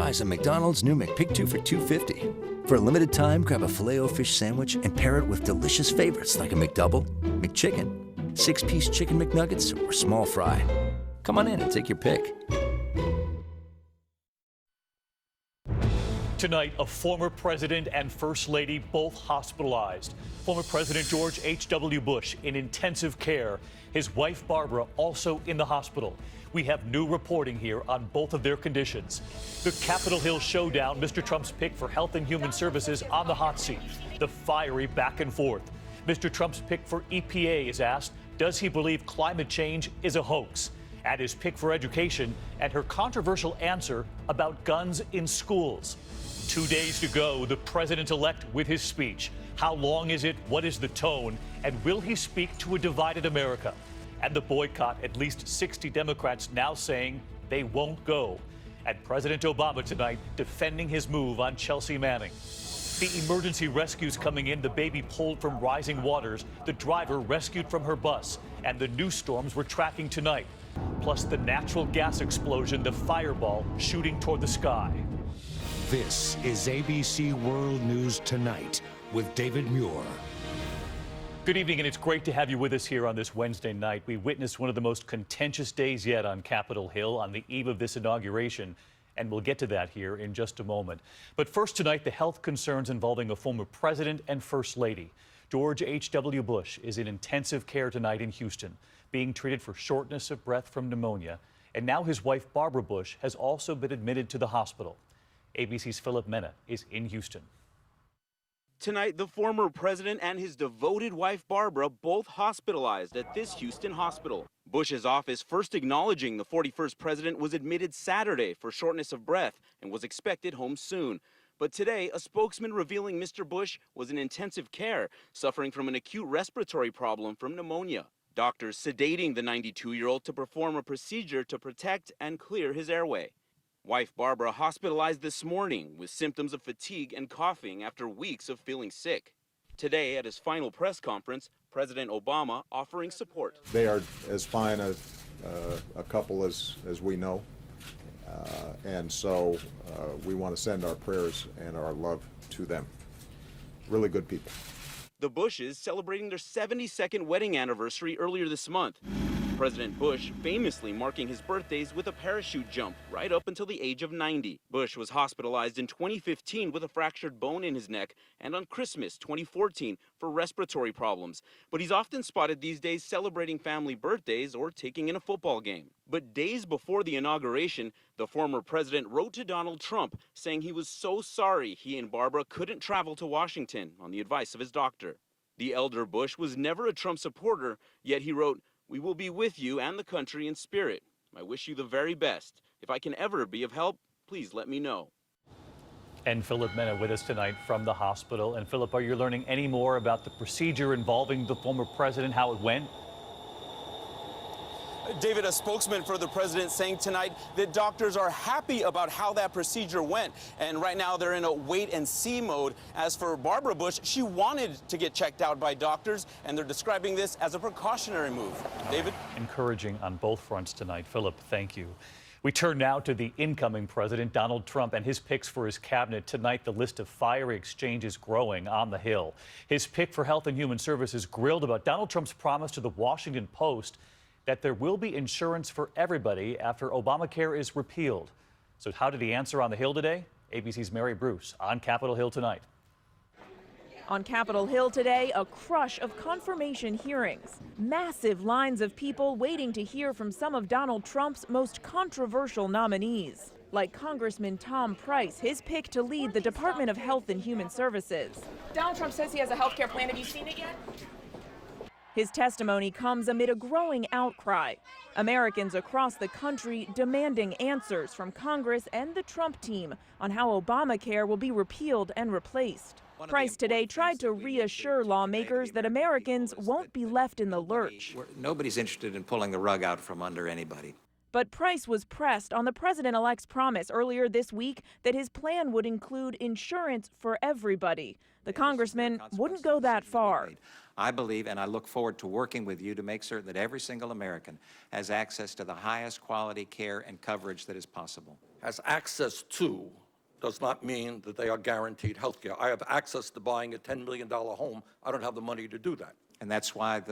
Try some McDonald's new McPick 2 for $2.50. For a limited time, grab a Filet-O-Fish sandwich and pair it with delicious favorites like a McDouble, McChicken, 6-piece Chicken McNuggets, or small fry. Come on in and take your pick. Tonight, a former president and first lady both hospitalized. Former President George H.W. Bush in intensive care. His wife, Barbara, also in the hospital. We have new reporting here on both of their conditions. The Capitol Hill showdown, Mr. Trump's pick for Health and Human Services on the hot seat. The fiery back and forth. Mr. Trump's pick for EPA is asked, does he believe climate change is a hoax? And his pick for education and her controversial answer about guns in schools. 2 days to go, the president-elect with his speech. How long is it? What is the tone? And will he speak to a divided America? And the boycott, at least 60 Democrats now saying they won't go. And President Obama tonight defending his move on Chelsea Manning. The emergency rescues coming in, the baby pulled from rising waters, the driver rescued from her bus, and the new storms we're tracking tonight. Plus the natural gas explosion, the fireball shooting toward the sky. This is ABC World News Tonight with David Muir. Good evening, and it's great to have you with us here on this Wednesday night. We witnessed one of the most contentious days yet on Capitol Hill on the eve of this inauguration, and we'll get to that here in just a moment. But first tonight, the health concerns involving a former president and first lady. George H.W. Bush is in intensive care tonight in Houston, being treated for shortness of breath from pneumonia, and now his wife, Barbara Bush, has also been admitted to the hospital. ABC's Philip Mena is in Houston. Tonight, the former president and his devoted wife, Barbara, both hospitalized at this Houston hospital. Bush's office first acknowledging the 41st president was admitted Saturday for shortness of breath and was expected home soon. But today, a spokesman revealing Mr. Bush was in intensive care, suffering from an acute respiratory problem from pneumonia. Doctors sedating the 92-year-old to perform a procedure to protect and clear his airway. Wife Barbara hospitalized this morning with symptoms of fatigue and coughing after weeks of feeling sick. Today, at his final press conference, President Obama offering support. They are as fine a couple as we know, and so we want to send our prayers and our love to them. Really good people. The Bushes celebrating their 72nd wedding anniversary earlier this month. President Bush famously marking his birthdays with a parachute jump right up until the age of 90. Bush was hospitalized in 2015 with a fractured bone in his neck and on Christmas 2014 for respiratory problems. But he's often spotted these days celebrating family birthdays or taking in a football game. But days before the inauguration, the former president wrote to Donald Trump saying he was so sorry he and Barbara couldn't travel to Washington on the advice of his doctor. The elder Bush was never a Trump supporter, yet he wrote, "We will be with you and the country in spirit. I wish you the very best. If I can ever be of help, please let me know." And Philip Mena with us tonight from the hospital. And Philip, are you learning any more about the procedure involving the former president, how it went? David, a spokesman for the president saying tonight that doctors are happy about how that procedure went. And right now they're in a wait and see mode. As for Barbara Bush, she wanted to get checked out by doctors, and they're describing this as a precautionary move. David? Encouraging on both fronts tonight. Philip, thank you. We turn now to the incoming president, Donald Trump, and his picks for his cabinet. Tonight, the list of fiery exchanges growing on the Hill. His pick for Health and Human Services grilled about Donald Trump's promise to the Washington Post that there will be insurance for everybody after Obamacare is repealed. So how did he answer on the Hill today? ABC's Mary Bruce on Capitol Hill tonight. On Capitol Hill today, a crush of confirmation hearings. Massive lines of people waiting to hear from some of Donald Trump's most controversial nominees, like Congressman Tom Price, his pick to lead the Department of Health and Human Services. Donald Trump says he has a health care plan. Have you seen it yet? His testimony comes amid a growing outcry. Americans across the country demanding answers from Congress and the Trump team on how Obamacare will be repealed and replaced. Price today tried to reassure lawmakers that Americans won't be left in the lurch. Nobody's interested in pulling the rug out from under anybody. But Price was pressed on the president-elect's promise earlier this week that his plan would include insurance for everybody. The congressman wouldn't go that far. I believe, and I look forward to working with you to make certain that every single American has access to the highest quality care and coverage that is possible. Has access to does not mean that they are guaranteed health care. I have access to buying a $10 million home. I don't have the money to do that. And that's why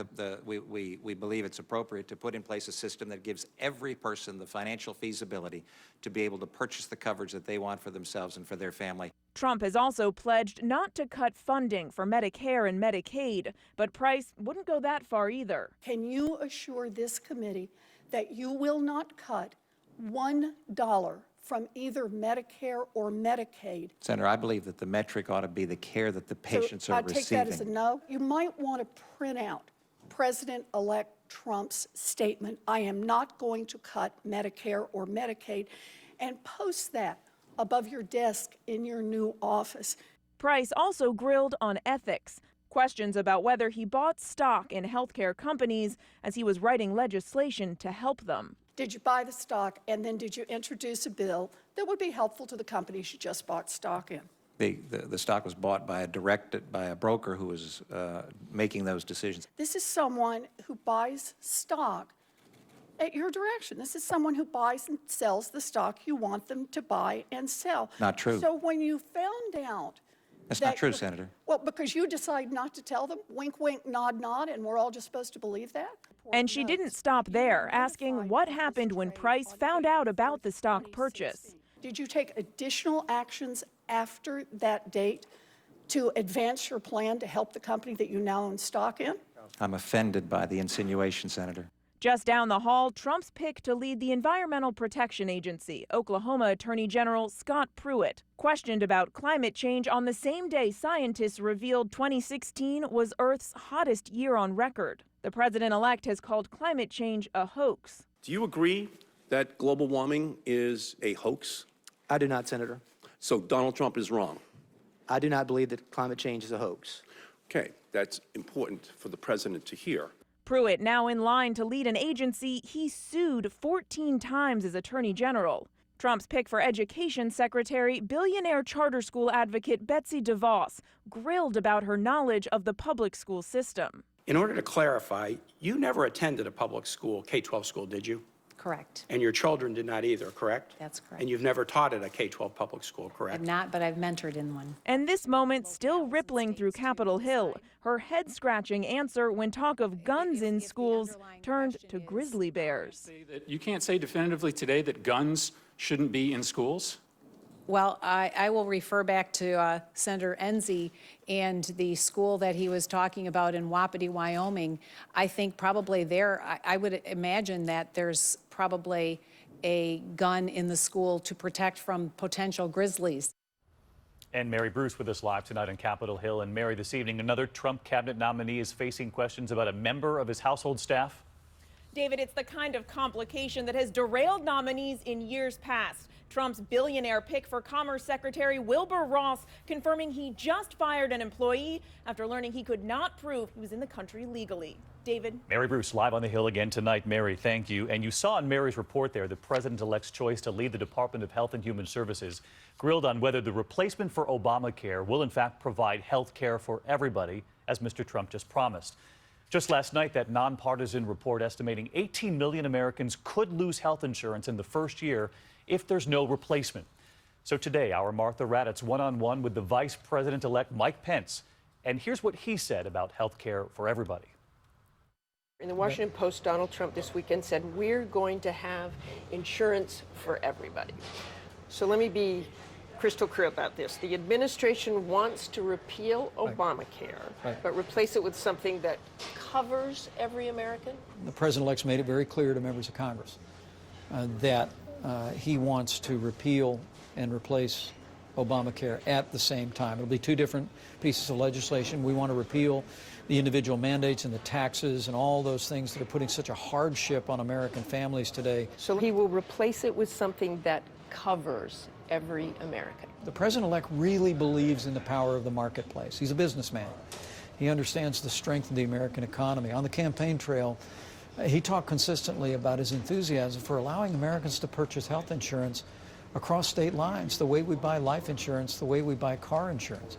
we believe it's appropriate to put in place a system that gives every person the financial feasibility to be able to purchase the coverage that they want for themselves and for their family. Trump has also pledged not to cut funding for Medicare and Medicaid, but Price wouldn't go that far either. Can you assure this committee that you will not cut $1 from either Medicare or Medicaid? Senator, I believe that the metric ought to be the care that the patients are receiving. I take that as a no. You might want to print out President-elect Trump's statement, I am not going to cut Medicare or Medicaid, and post that above your desk in your new office. Price also grilled on ethics, questions about whether he bought stock in healthcare companies as he was writing legislation to help them. Did you buy the stock, and then did you introduce a bill that would be helpful to the companies you just bought stock in? The stock was bought by a broker who was making those decisions. This is someone who buys stock at your direction. This is someone who buys and sells the stock you want them to buy and sell. Not true. So when you found out That's not true, Senator. Well, because you decide not to tell them, wink, wink, nod, nod, and we're all just supposed to believe that? And she didn't stop there, asking what happened when Price found out about the stock purchase. Did you take additional actions after that date to advance your plan to help the company that you now own stock in? I'm offended by the insinuation, Senator. Just down the hall, Trump's pick to lead the Environmental Protection Agency, Oklahoma Attorney General Scott Pruitt, questioned about climate change on the same day scientists revealed 2016 was Earth's hottest year on record. The president-elect has called climate change a hoax. Do you agree that global warming is a hoax? I do not, Senator. So Donald Trump is wrong? I do not believe that climate change is a hoax. Okay, that's important for the president to hear. Pruitt, now in line to lead an agency he sued 14 times as Attorney General. Trump's pick for Education Secretary, billionaire charter school advocate Betsy DeVos, grilled about her knowledge of the public school system. In order to clarify, you never attended a public school, K-12 school, did you? Correct. And your children did not either, correct? That's correct. And you've never taught at a K-12 public school, correct? I've not, but I've mentored in one. And this moment still rippling through Capitol Hill. Her head-scratching answer when talk of guns in schools turned to grizzly bears. You can't say definitively today that guns shouldn't be in schools? Well, I will refer back to Senator Enzi and the school that he was talking about in Wapiti, Wyoming. I think probably there, I would imagine that there's probably a gun in the school to protect from potential grizzlies. And Mary Bruce with us live tonight on Capitol Hill. And Mary, this evening, another Trump cabinet nominee is facing questions about a member of his household staff. David, it's the kind of complication that has derailed nominees in years past. Trump's billionaire pick for Commerce Secretary Wilbur Ross confirming he just fired an employee after learning he could not prove he was in the country legally. David? Mary Bruce live on the Hill again tonight. Mary, thank you. And you saw in Mary's report there the president-elect's choice to lead the Department of Health and Human Services, grilled on whether the replacement for Obamacare will in fact provide health care for everybody, as Mr. Trump just promised. Just last night, that nonpartisan report estimating 18 million Americans could lose health insurance in the first year if there's no replacement. So today, our Martha Raddatz one-on-one with the Vice President-elect Mike Pence. And here's what he said about health care for everybody. In the Washington Post, Donald Trump this weekend said, we're going to have insurance for everybody. So let me be crystal clear about this. The administration wants to repeal Obamacare, but replace it with something that covers every American? The president-elect's made it very clear to members of Congress that he wants to repeal and replace Obamacare at the same time. It'll be two different pieces of legislation. We want to repeal the individual mandates and the taxes and all those things that are putting such a hardship on American families today. So he will replace it with something that covers every American. The president-elect really believes in the power of the marketplace. He's a businessman. He understands the strength of the American economy. On the campaign trail, He talked consistently about his enthusiasm for allowing Americans to purchase health insurance across state lines, the way we buy life insurance, the way we buy car insurance.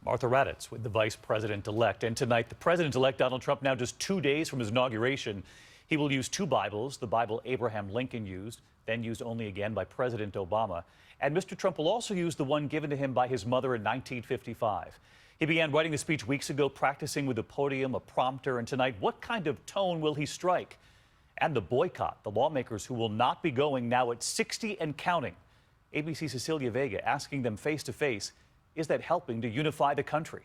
Martha Raddatz with the vice president-elect. And tonight, the president-elect Donald Trump, now just 2 days from his inauguration, he will use two Bibles, the Bible Abraham Lincoln used, then used only again by President Obama. And Mr. Trump will also use the one given to him by his mother in 1955. He began writing the speech weeks ago, practicing with a podium, a prompter, and tonight, what kind of tone will he strike? And the boycott, the lawmakers who will not be going now at 60 and counting. ABC's Cecilia Vega asking them face-to-face, is that helping to unify the country?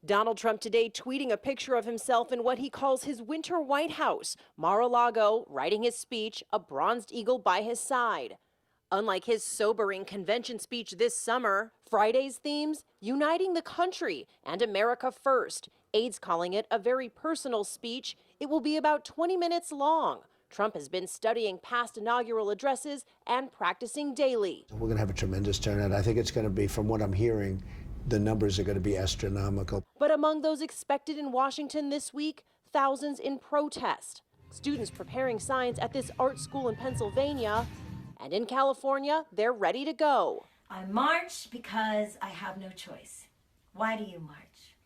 Donald Trump today tweeting a picture of himself in what he calls his winter White House, Mar-a-Lago, writing his speech, a bronzed eagle by his side. Unlike his sobering convention speech this summer, Friday's themes, uniting the country and America first. Aides calling it a very personal speech. It will be about 20 minutes long. Trump has been studying past inaugural addresses and practicing daily. We're going to have a tremendous turnout. I think it's going to be, from what I'm hearing, the numbers are going to be astronomical. But among those expected in Washington this week, thousands in protest. Students preparing signs at this art school in Pennsylvania. And in California, they're ready to go. I march because I have no choice. Why do you march?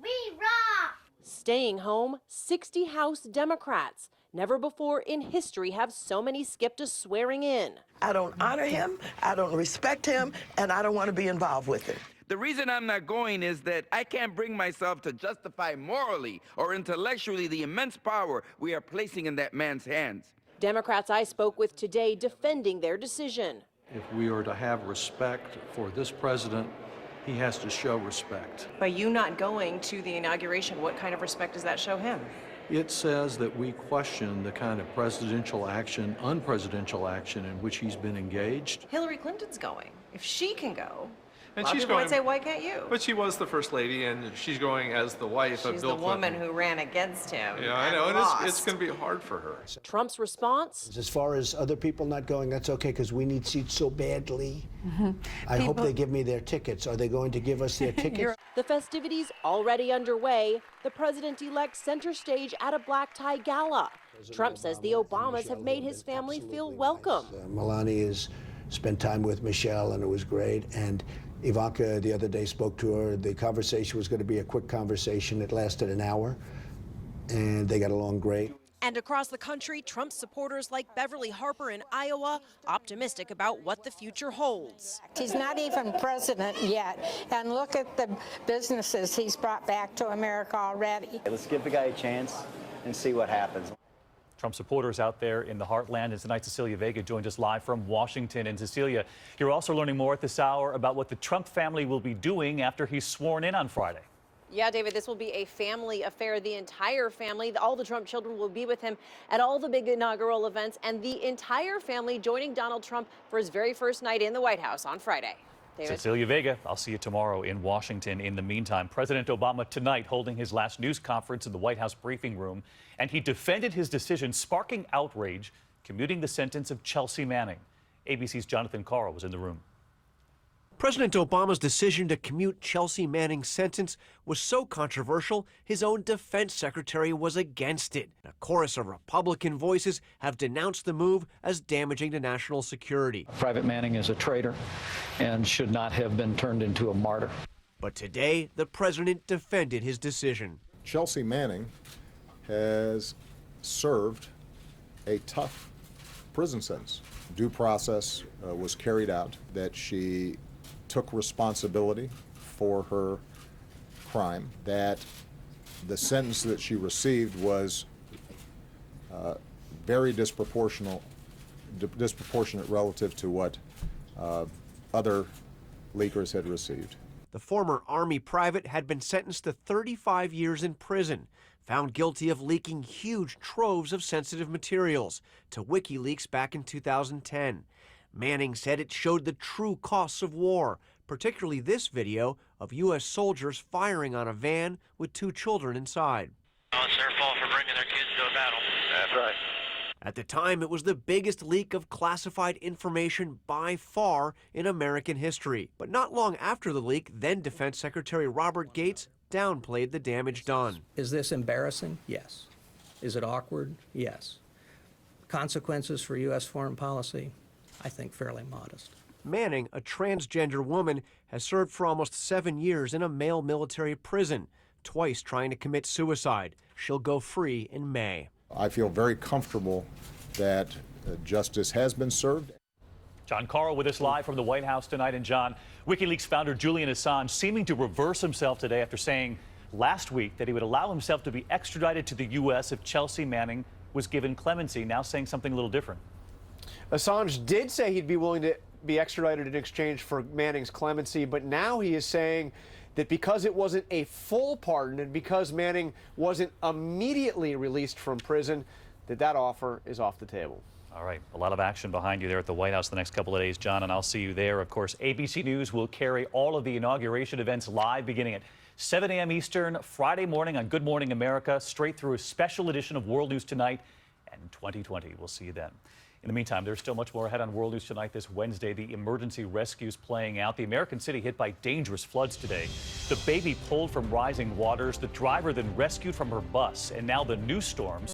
We rock! Staying home, 60 House Democrats. Never before in history have so many skipped a swearing in. I don't honor him, I don't respect him, and I don't want to be involved with it. The reason I'm not going is that I can't bring myself to justify morally or intellectually the immense power we are placing in that man's hands. Democrats I spoke with today defending their decision. If we are to have respect for this president, he has to show respect. By you not going to the inauguration, what kind of respect does that show him? It says that we question the kind of presidential action, unpresidential action in which he's been engaged. Hillary Clinton's going. If she can go, and a lot of people might say, why can't you? But she was the first lady, and she's going as the wife of Bill Clinton. She's the woman who ran against him. Yeah, I know, and it's going to be hard for her. Trump's response? As far as other people not going, that's okay, because we need seats so badly. I hope they give me their tickets. Are they going to give us their tickets? The festivities already underway. The president-elect center stage at a black tie gala. Trump says the Obamas have made his family feel welcome. Melania has spent time with Michelle, and it was great. And Ivanka the other day spoke to her. The conversation was going to be a quick conversation. It lasted an hour, and they got along great. And across the country, Trump supporters like Beverly Harper in Iowa, optimistic about what the future holds. He's not even president yet, and look at the businesses he's brought back to America already. Let's give the guy a chance and see what happens. Trump supporters out there in the heartland. And tonight, Cecilia Vega joined us live from Washington. And Cecilia, you're also learning more at this hour about what the Trump family will be doing after he's sworn in on Friday. Yeah, David, this will be a family affair. The entire family, all the Trump children will be with him at all the big inaugural events, and the entire family joining Donald Trump for his very first night in the White House on Friday. David? Cecilia Vega, I'll see you tomorrow in Washington. In the meantime, President Obama tonight holding his last news conference in the White House briefing room, and he defended his decision, sparking outrage, commuting the sentence of Chelsea Manning. ABC's Jonathan Carl was in the room. President Obama's decision to commute Chelsea Manning's sentence was so controversial, his own defense secretary was against it. A chorus of Republican voices have denounced the move as damaging to national security. Private Manning is a traitor and should not have been turned into a martyr. But today, the president defended his decision. Chelsea Manning has served a tough prison sentence. Due process was carried out, that she took responsibility for her crime, that the sentence that she received was very disproportionate relative to what other leakers had received. The former Army private had been sentenced to 35 years in prison, found guilty of leaking huge troves of sensitive materials to WikiLeaks back in 2010. Manning said it showed the true costs of war, particularly this video of U.S. soldiers firing on a van with 2 children inside. It's their fault for bringing their kids to a battle. That's right. At the time, it was the biggest leak of classified information by far in American history. But not long after the leak, then Defense Secretary Robert Gates downplayed the damage done. Is this embarrassing? Yes. Is it awkward? Yes. Consequences for U.S. foreign policy? I think fairly modest. Manning, a transgender woman, has served for almost 7 years in a male military prison, twice trying to commit suicide. She'll go free in May. I feel very comfortable that justice has been served. John Carl with us live from the White House tonight. And John, WikiLeaks founder Julian Assange seeming to reverse himself today after saying last week that he would allow himself to be extradited to the U.S. if Chelsea Manning was given clemency, now saying something a little different. Assange did say he'd be willing to be extradited in exchange for Manning's clemency, but now he is saying that because it wasn't a full pardon and because Manning wasn't immediately released from prison, that offer is off the table. All right, a lot of action behind you there at the White House the next couple of days, John, and I'll see you there. Of course, ABC News will carry all of the inauguration events live beginning at 7 a.m. Eastern, Friday morning on Good Morning America, straight through a special edition of World News Tonight and 2020. We'll see you then. In the meantime, there's still much more ahead on World News Tonight this Wednesday. The emergency rescues playing out. The American city hit by dangerous floods today. The baby pulled from rising waters, the driver then rescued from her bus, and now the new storms